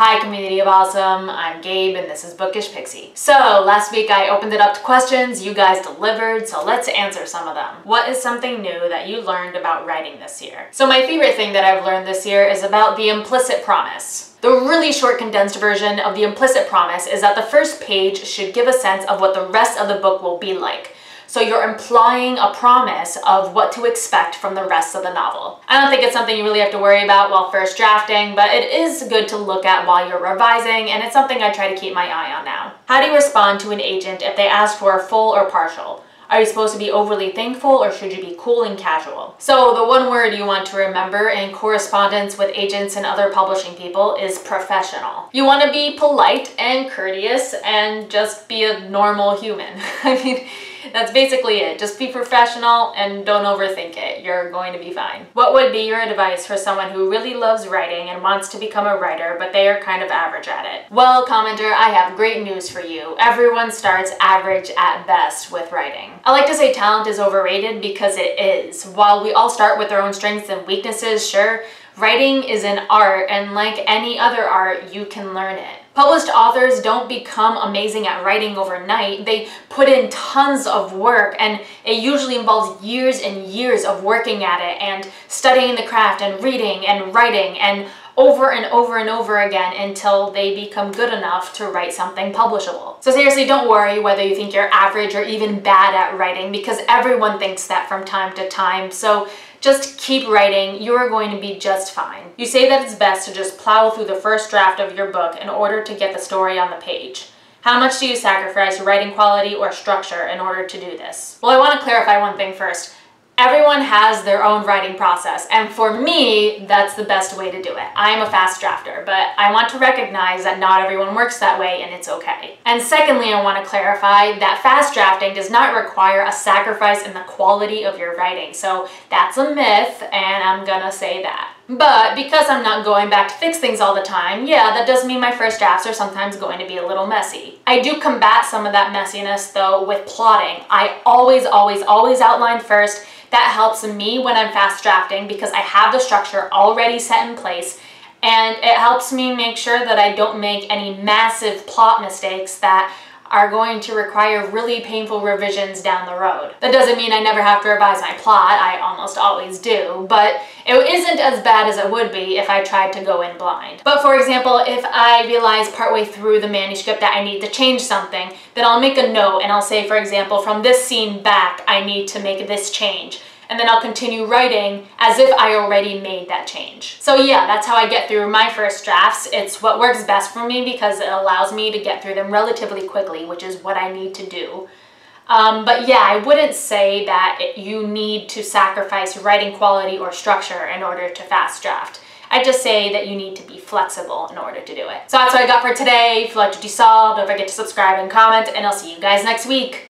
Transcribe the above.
Hi community of awesome, I'm Gabe and this is Bookish Pixie. So last week I opened it up to questions, you guys delivered, so let's answer some of them. What is something new that you learned about writing this year? So my favorite thing that I've learned this year is about the implicit promise. The really short condensed version of the implicit promise is that the first page should give a sense of what the rest of the book will be like. So you're implying a promise of what to expect from the rest of the novel. I don't think it's something you really have to worry about while first drafting, but it is good to look at while you're revising, and it's something I try to keep my eye on now. How do you respond to an agent if they ask for a full or partial? Are you supposed to be overly thankful or should you be cool and casual? So the one word you want to remember in correspondence with agents and other publishing people is professional. You want to be polite and courteous and just be a normal human. I mean, that's basically it. Just be professional and don't overthink it. You're going to be fine. What would be your advice for someone who really loves writing and wants to become a writer, but they are kind of average at it? Well, commenter, I have great news for you. Everyone starts average at best with writing. I like to say talent is overrated because it is. While we all start with our own strengths and weaknesses, sure, writing is an art, and like any other art, you can learn it. Published authors don't become amazing at writing overnight. They put in tons of work, and it usually involves years and years of working at it and studying the craft and reading and writing and over and over and over again until they become good enough to write something publishable. So seriously, don't worry whether you think you're average or even bad at writing, because everyone thinks that from time to time. So just keep writing, you're going to be just fine. You say that it's best to just plow through the first draft of your book in order to get the story on the page. How much do you sacrifice writing quality or structure in order to do this? Well, I want to clarify one thing first. Everyone has their own writing process, and for me, that's the best way to do it. I am a fast drafter, but I want to recognize that not everyone works that way, and it's okay. And secondly, I want to clarify that fast drafting does not require a sacrifice in the quality of your writing. So that's a myth, and I'm gonna say that. But because I'm not going back to fix things all the time, yeah, that does mean my first drafts are sometimes going to be a little messy. I do combat some of that messiness though with plotting. I always outline first. That helps me when I'm fast drafting because I have the structure already set in place, and it helps me make sure that I don't make any massive plot mistakes that are going to require really painful revisions down the road. That doesn't mean I never have to revise my plot, I almost always do, but it isn't as bad as it would be if I tried to go in blind. But for example, if I realize partway through the manuscript that I need to change something, then I'll make a note and I'll say, for example, from this scene back, I need to make this change. And then I'll continue writing as if I already made that change. So yeah, that's how I get through my first drafts. It's what works best for me because it allows me to get through them relatively quickly, which is what I need to do. But yeah, I wouldn't say that you need to sacrifice writing quality or structure in order to fast draft. I just say that you need to be flexible in order to do it. So that's what I got for today. If you liked what you saw, don't forget to subscribe and comment, and I'll see you guys next week.